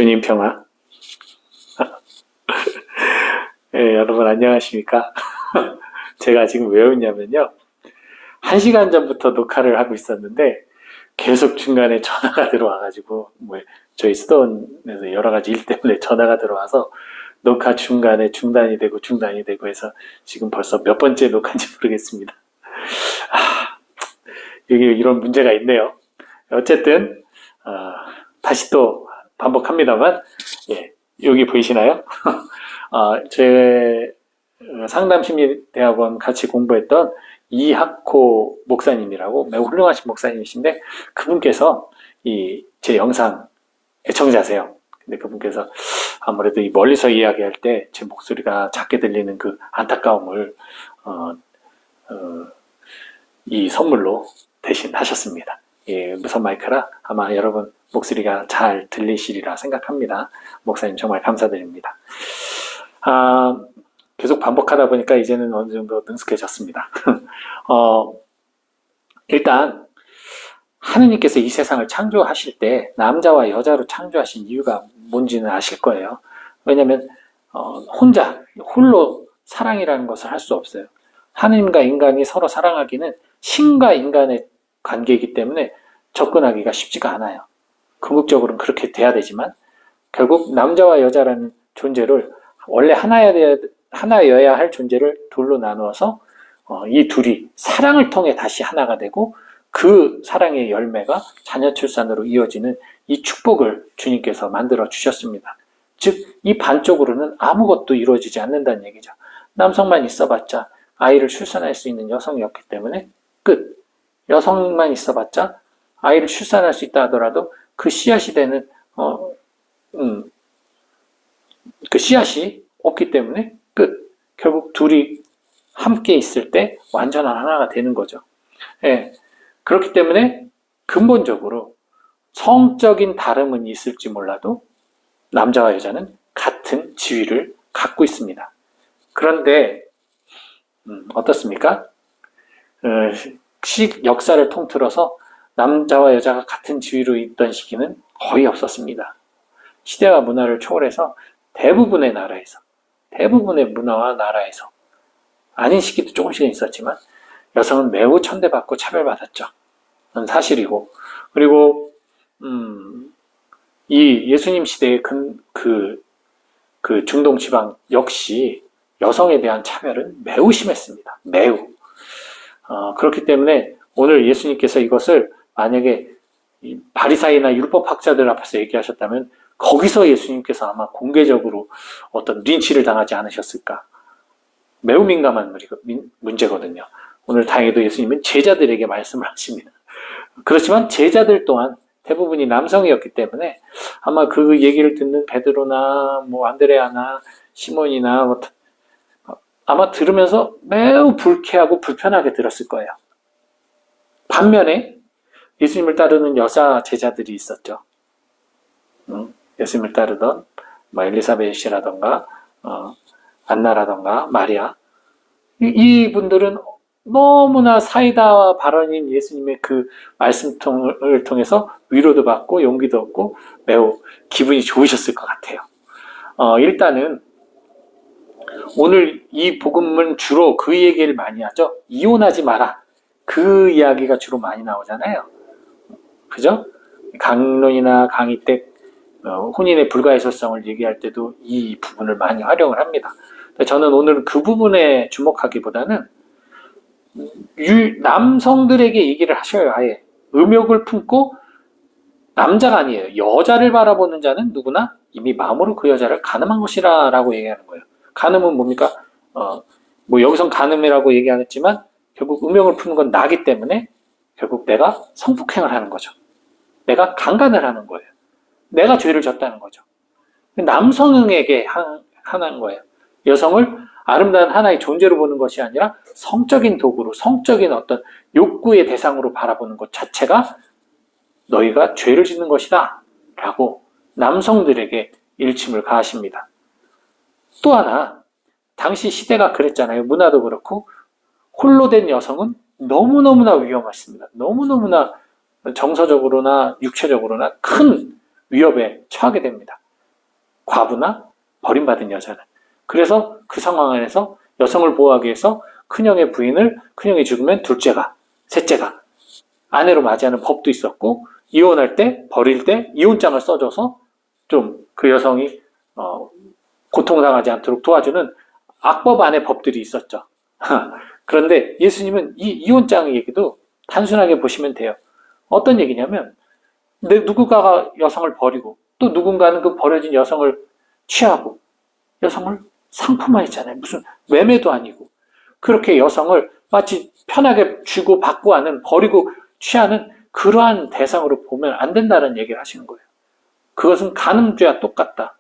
주님 평화. 네, 여러분 안녕하십니까? 제가 지금 왜 웃냐면요. 1시간 전부터 녹화를 하고 있었는데 계속 중간에 전화가 들어와가지고 저희 수도원에서 여러 가지 일 때문에 전화가 들어와서 녹화 중간에 중단이 되고 해서 지금 벌써 몇 번째 녹화인지 모르겠습니다. 여기 이런 문제가 있네요. 어쨌든 다시 또 반복합니다만, 예, 여기 보이시나요? 제 상담심리대학원 같이 공부했던 이학호 목사님이라고 매우 훌륭하신 목사님이신데, 그분께서 제 영상 애청자세요. 근데 그분께서 아무래도 멀리서 이야기할 때 제 목소리가 작게 들리는 그 안타까움을 이 선물로 대신 하셨습니다. 예, 무선 마이크라 아마 여러분 목소리가 잘 들리시리라 생각합니다. 목사님 정말 감사드립니다. 계속 반복하다 보니까 이제는 어느 정도 능숙해졌습니다. 일단 하느님께서 이 세상을 창조하실 때 남자와 여자로 창조하신 이유가 뭔지는 아실 거예요. 왜냐하면 홀로 사랑이라는 것을 할 수 없어요. 하느님과 인간이 서로 사랑하기는 신과 인간의 관계이기 때문에 접근하기가 쉽지가 않아요. 궁극적으로는 그렇게 돼야 되지만 결국 남자와 여자라는 존재를 원래 하나여야 할 존재를 둘로 나누어서 이 둘이 사랑을 통해 다시 하나가 되고 그 사랑의 열매가 자녀 출산으로 이어지는 이 축복을 주님께서 만들어 주셨습니다. 즉 이 반쪽으로는 아무것도 이루어지지 않는다는 얘기죠. 남성만 있어봤자 아이를 출산할 수 있는 여성이었기 때문에 끝. 여성만 있어봤자 아이를 출산할 수 있다 하더라도 그 씨앗이 되는 그 씨앗이 없기 때문에 끝. 결국 둘이 함께 있을 때 완전한 하나가 되는 거죠. 예. 그렇기 때문에 근본적으로 성적인 다름은 있을지 몰라도 남자와 여자는 같은 지위를 갖고 있습니다. 그런데 어떻습니까? 역사를 통틀어서 남자와 여자가 같은 지위로 있던 시기는 거의 없었습니다. 시대와 문화를 초월해서 대부분의 문화와 나라에서 아닌 시기도 조금씩은 있었지만 여성은 매우 천대받고 차별받았죠. 그건 사실이고, 그리고 이 예수님 시대의 그 중동 지방 역시 여성에 대한 차별은 매우 심했습니다. 매우. 그렇기 때문에 오늘 예수님께서 이것을 만약에 바리사이나 율법학자들 앞에서 얘기하셨다면 거기서 예수님께서 아마 공개적으로 어떤 린치를 당하지 않으셨을까. 매우 민감한 문제거든요. 오늘 다행히도 예수님은 제자들에게 말씀을 하십니다. 그렇지만 제자들 또한 대부분이 남성이었기 때문에 아마 그 얘기를 듣는 베드로나 안드레아나 시몬이나 아마 들으면서 매우 불쾌하고 불편하게 들었을 거예요. 반면에 예수님을 따르는 여자 제자들이 있었죠. 예수님을 따르던 엘리사벳이라던가 안나라던가 마리아, 이분들은 너무나 사이다 발언인 예수님의 그 말씀을 통해서 위로도 받고 용기도 얻고 매우 기분이 좋으셨을 것 같아요. 일단은 오늘 이 복음은 주로 그 얘기를 많이 하죠. 이혼하지 마라. 그 이야기가 주로 많이 나오잖아요. 그죠? 강론이나 강의 때 혼인의 불가해소성을 얘기할 때도 이 부분을 많이 활용을 합니다. 저는 오늘 그 부분에 주목하기보다는 남성들에게 얘기를 하셔요. 아예 음욕을 품고 남자가 아니에요. 여자를 바라보는 자는 누구나 이미 마음으로 그 여자를 간음한 것이라 라고 얘기하는 거예요. 간음은 뭡니까? 여기선 간음이라고 얘기 안 했지만 결국 음욕을 품는 건 나기 때문에 결국 내가 성폭행을 하는 거죠. 내가 강간을 하는 거예요. 내가 죄를 졌다는 거죠. 남성에게 하는 거예요. 여성을 아름다운 하나의 존재로 보는 것이 아니라 성적인 도구로, 성적인 어떤 욕구의 대상으로 바라보는 것 자체가 너희가 죄를 짓는 것이다 라고 남성들에게 일침을 가하십니다. 또 하나, 당시 시대가 그랬잖아요. 문화도 그렇고 홀로 된 여성은 너무너무나 위험했습니다. 너무너무나 정서적으로나 육체적으로나 큰 위협에 처하게 됩니다. 과부나 버림받은 여자는. 그래서 그 상황 안에서 여성을 보호하기 위해서 큰형의 부인을 큰형이 죽으면 둘째가, 셋째가 아내로 맞이하는 법도 있었고, 이혼할 때, 버릴 때 이혼장을 써줘서 좀 그 여성이 고통당하지 않도록 도와주는 악법 안의 법들이 있었죠. 그런데 예수님은 이 이혼장 얘기도 단순하게 보시면 돼요. 어떤 얘기냐면 누군가가 여성을 버리고 또 누군가는 그 버려진 여성을 취하고 여성을 상품화했잖아요. 무슨 매매도 아니고 그렇게 여성을 마치 편하게 주고 받고 하는 버리고 취하는 그러한 대상으로 보면 안 된다는 얘기를 하시는 거예요. 그것은 간음죄와 똑같다.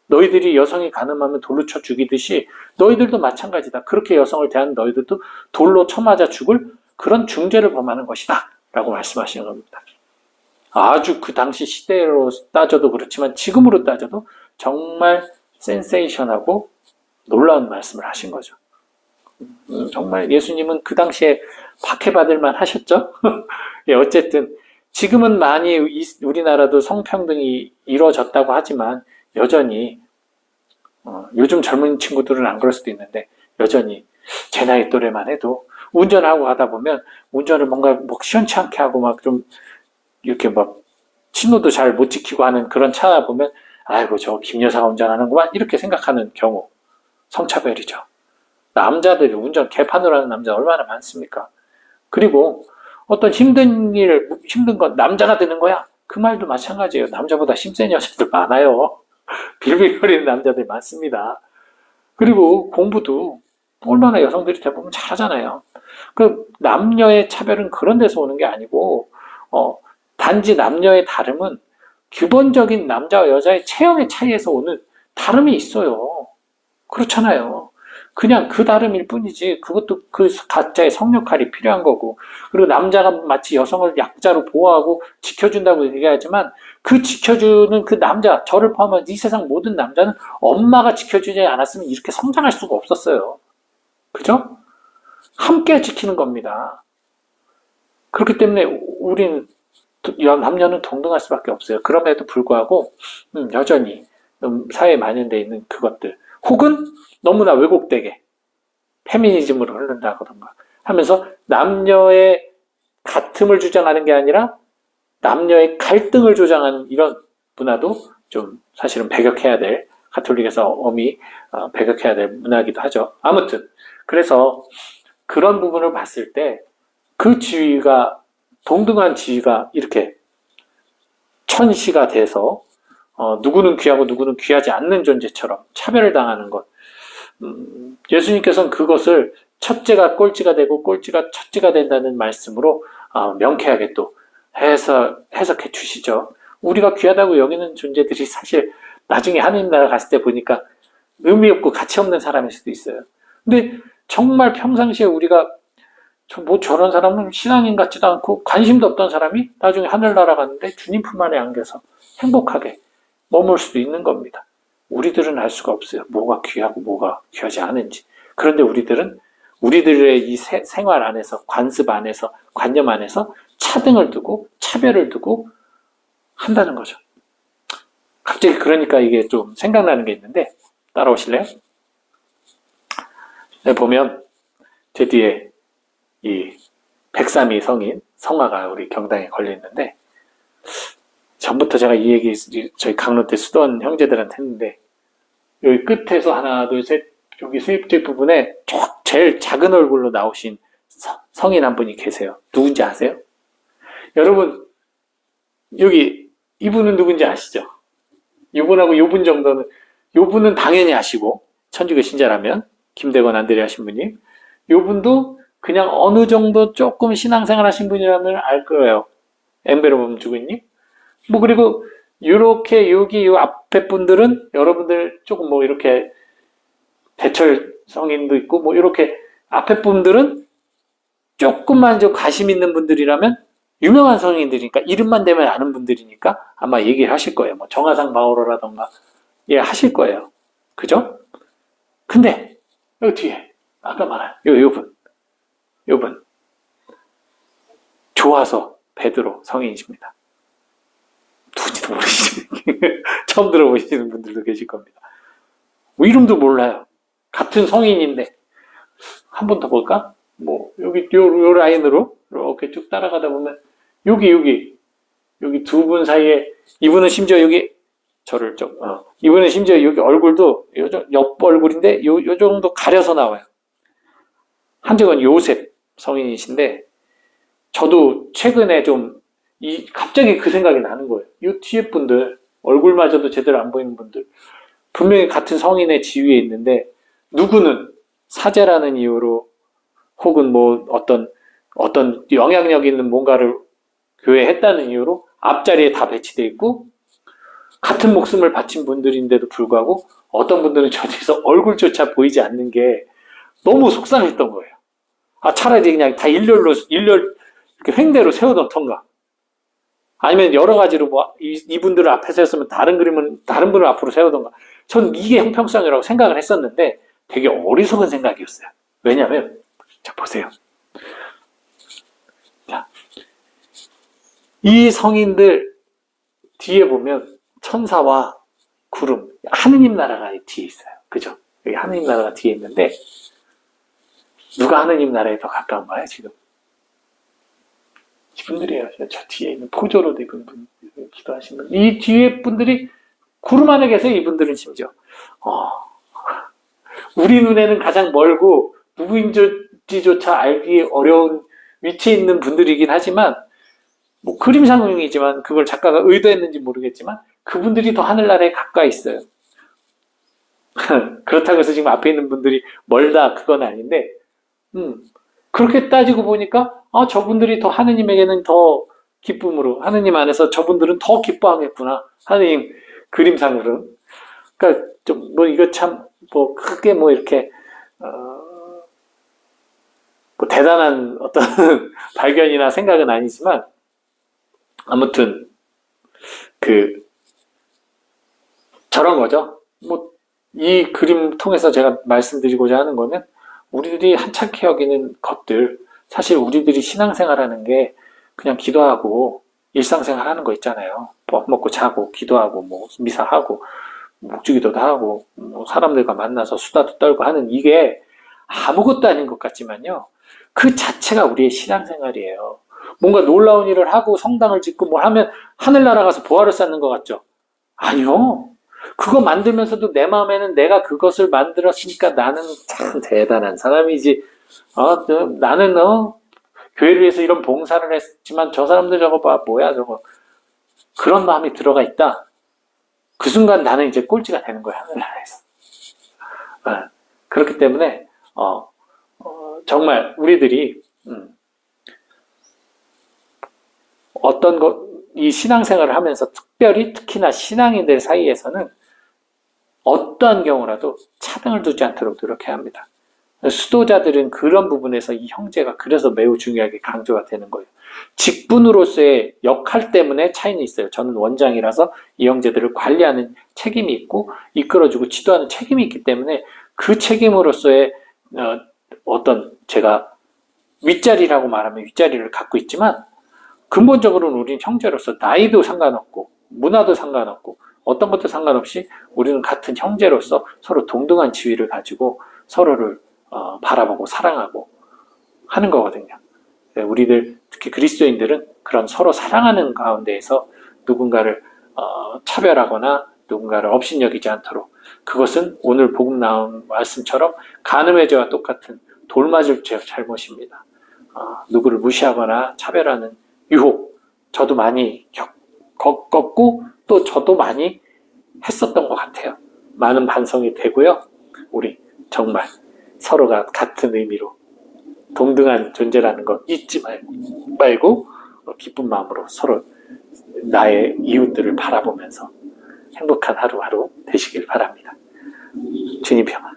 너희들이 여성이 간음하면 돌로 쳐 죽이듯이 너희들도 마찬가지다. 그렇게 여성을 대하는 너희들도 돌로 쳐맞아 죽을 그런 중죄를 범하는 것이다. 라고 말씀하시는 겁니다. 아주 그 당시 시대로 따져도 그렇지만 지금으로 따져도 정말 센세이션하고 놀라운 말씀을 하신 거죠. 정말 예수님은 그 당시에 박해받을 만 하셨죠? 예, 어쨌든 지금은 많이 우리나라도 성평등이 이루어졌다고 하지만 여전히 요즘 젊은 친구들은 안 그럴 수도 있는데 여전히 제 나이 또래만 해도 운전하고 가다 보면 운전을 뭔가 뭐 시원치 않게 하고 막 좀 이렇게 막 신호도 잘 못 지키고 하는 그런 차 보면 아이고 저 김 여사가 운전하는구만 이렇게 생각하는 경우 성차별이죠. 남자들이 운전 개판으로 하는 남자 얼마나 많습니까? 그리고 어떤 힘든 건 남자가 되는 거야. 그 말도 마찬가지예요. 남자보다 힘센 여자들 많아요. 빌빌거리는 남자들 많습니다. 그리고 공부도 얼마나 여성들이 대부분 잘하잖아요. 그 남녀의 차별은 그런 데서 오는 게 아니고 단지 남녀의 다름은 기본적인 남자와 여자의 체형의 차이에서 오는 다름이 있어요. 그렇잖아요. 그냥 그 다름일 뿐이지 그것도 그 각자의 성역할이 필요한 거고 그리고 남자가 마치 여성을 약자로 보호하고 지켜준다고 얘기하지만 그 지켜주는 그 남자 저를 포함한 이 세상 모든 남자는 엄마가 지켜주지 않았으면 이렇게 성장할 수가 없었어요. 그죠? 함께 지키는 겁니다. 그렇기 때문에 우린 남녀는 동등할 수밖에 없어요. 그럼에도 불구하고 여전히 사회에 만연되어 있는 그것들 혹은 너무나 왜곡되게 페미니즘으로 흐른다거든가 하면서 남녀의 같음을 주장하는 게 아니라 남녀의 갈등을 조장하는 이런 문화도 좀 사실은 배격해야 될 가톨릭에서 엄히 배격해야 될 문화이기도 하죠. 아무튼 그래서 그런 부분을 봤을 때 그 지위가 동등한 지위가 이렇게 천시가 돼서 누구는 귀하고 누구는 귀하지 않는 존재처럼 차별을 당하는 것 예수님께서는 그것을 첫째가 꼴찌가 되고 꼴찌가 첫째가 된다는 말씀으로 명쾌하게 또 해석해 주시죠. 우리가 귀하다고 여기는 존재들이 사실 나중에 하느님 나라 갔을 때 보니까 의미 없고 가치 없는 사람일 수도 있어요. 근데 정말 평상시에 우리가 저런 사람은 신앙인 같지도 않고 관심도 없던 사람이 나중에 하늘나라 갔는데 주님 품 안에 안겨서 행복하게 머물 수도 있는 겁니다. 우리들은 알 수가 없어요. 뭐가 귀하고 뭐가 귀하지 않은지. 그런데 우리들의 이 생활 안에서 관습 안에서 관념 안에서 차등을 두고 차별을 두고 한다는 거죠. 갑자기 그러니까 이게 좀 생각나는 게 있는데 따라오실래요? 네, 보면 제 뒤에 이 103위 성인 성화가 우리 경당에 걸려 있는데 전부터 제가 이 얘기 저희 강론 때 수도원 형제들한테 했는데 여기 끝에서 하나 둘 셋 여기 수입제 부분에 제일 작은 얼굴로 나오신 성인 한 분이 계세요. 누군지 아세요? 여러분 여기 이분은 누군지 아시죠? 이분하고 이분 정도는 이분은 당연히 아시고 천주교 신자라면 김대건 안드레아 신부님 이분도 그냥 어느 정도 조금 신앙생활 하신 분이라면 알 거예요. 엠베로범 주교님. 뭐 그리고 이렇게 여기 요 앞에 분들은 여러분들 조금 뭐 이렇게 대철 성인도 있고 뭐 이렇게 앞에 분들은 조금만 좀 관심 있는 분들이라면 유명한 성인들이니까 이름만 대면 아는 분들이니까 아마 얘기를 하실 거예요. 뭐 정화상 바오로라던가 예 하실 거예요. 그죠? 근데 여기 뒤에 아까 말한 요분 좋아서 베드로 성인이십니다. 누군지도 모르시죠? 처음 들어보시는 분들도 계실 겁니다. 뭐 이름도 몰라요. 같은 성인인데. 한 번 더 볼까? 뭐 여기 요 라인으로 이렇게 쭉 따라가다 보면 여기 두 분 사이에 이분은 심지어 여기 저를 좀 이분은 심지어 여기 얼굴도 옆 얼굴인데 요 정도 가려서 나와요. 한쪽은 요셉 성인이신데 저도 최근에 좀 갑자기 그 생각이 나는 거예요. 이 뒤에 분들 얼굴마저도 제대로 안 보이는 분들 분명히 같은 성인의 지위에 있는데 누구는 사제라는 이유로 혹은 뭐 어떤 영향력 있는 뭔가를 교회에 했다는 이유로 앞자리에 다 배치돼 있고 같은 목숨을 바친 분들인데도 불구하고 어떤 분들은 저 뒤에서 얼굴조차 보이지 않는 게 너무 속상했던 거예요. 차라리 그냥 다 일렬 이렇게 횡대로 세워놓던가 아니면 여러 가지로 뭐 이분들을 앞에서 했으면 다른 분을 앞으로 세우던가 전 이게 형평성이라고 생각을 했었는데 되게 어리석은 생각이었어요. 왜냐하면 자 보세요. 자, 이 성인들 뒤에 보면 천사와 구름, 하느님 나라가 뒤에 있어요. 그죠? 여기 하느님 나라가 뒤에 있는데 누가 하느님 나라에 더 가까운가요? 지금 이분들이에요. 저 뒤에 있는 포도로 입은 분, 기도하시는 분. 이 뒤에 분들이 구름 안에 계세요. 이분들은 심지어 우리 눈에는 가장 멀고 누구인지조차 알기 어려운 위치에 있는 분들이긴 하지만 뭐 그림상이지만 그걸 작가가 의도했는지 모르겠지만 그분들이 더 하늘나라에 가까이 있어요. 그렇다고 해서 지금 앞에 있는 분들이 멀다 그건 아닌데 그렇게 따지고 보니까 저분들이 더 하느님에게는 더 기쁨으로 하느님 안에서 저분들은 더 기뻐하겠구나 하느님 그림상으로 그러니까 좀 뭐 이거 참 뭐 크게 뭐 이렇게 뭐 대단한 어떤 발견이나 생각은 아니지만 아무튼 저런 거죠. 뭐 이 그림 통해서 제가 말씀드리고자 하는 거는 우리들이 한참케 여기는 것들 사실 우리들이 신앙생활하는 게 그냥 기도하고 일상생활 하는 거 있잖아요. 밥 먹고 자고 기도하고 뭐 미사하고 묵주기도도 하고 뭐 사람들과 만나서 수다도 떨고 하는 이게 아무것도 아닌 것 같지만요. 그 자체가 우리의 신앙생활이에요. 뭔가 놀라운 일을 하고 성당을 짓고 뭘 하면 하늘나라 가서 보화를 쌓는 것 같죠? 아니요. 그거 만들면서도 내 마음에는 내가 그것을 만들었으니까 나는 참 대단한 사람이지. 나는 교회를 위해서 이런 봉사를 했지만 저 사람들 저거 봐 뭐야 저거 그런 마음이 들어가 있다. 그 순간 나는 이제 꼴찌가 되는 거야 하늘나라에서. 그렇기 때문에 정말 우리들이 이 신앙생활을 하면서 특히나 신앙인들 사이에서는 어떠한 경우라도 차등을 두지 않도록 노력해야 합니다. 수도자들은 그런 부분에서 이 형제가 그래서 매우 중요하게 강조가 되는 거예요. 직분으로서의 역할 때문에 차이는 있어요. 저는 원장이라서 이 형제들을 관리하는 책임이 있고 이끌어주고 지도하는 책임이 있기 때문에 그 책임으로서의 제가 윗자리라고 말하면 윗자리를 갖고 있지만 근본적으로는 우리는 형제로서 나이도 상관없고 문화도 상관없고 어떤 것도 상관없이 우리는 같은 형제로서 서로 동등한 지위를 가지고 서로를 바라보고 사랑하고 하는 거거든요. 우리들 특히 그리스도인들은 그런 서로 사랑하는 가운데에서 누군가를 차별하거나 누군가를 업신여기지 않도록 그것은 오늘 복음 나온 말씀처럼 간음의 죄와 똑같은 돌맞을 죄 잘못입니다. 누구를 무시하거나 차별하는 유혹 저도 많이 겪었고 또 저도 많이 했었던 것 같아요. 많은 반성이 되고요. 우리 정말 서로가 같은 의미로 동등한 존재라는 거 잊지 말고 기쁜 마음으로 서로 나의 이웃들을 바라보면서 행복한 하루하루 되시길 바랍니다. 주님 평안.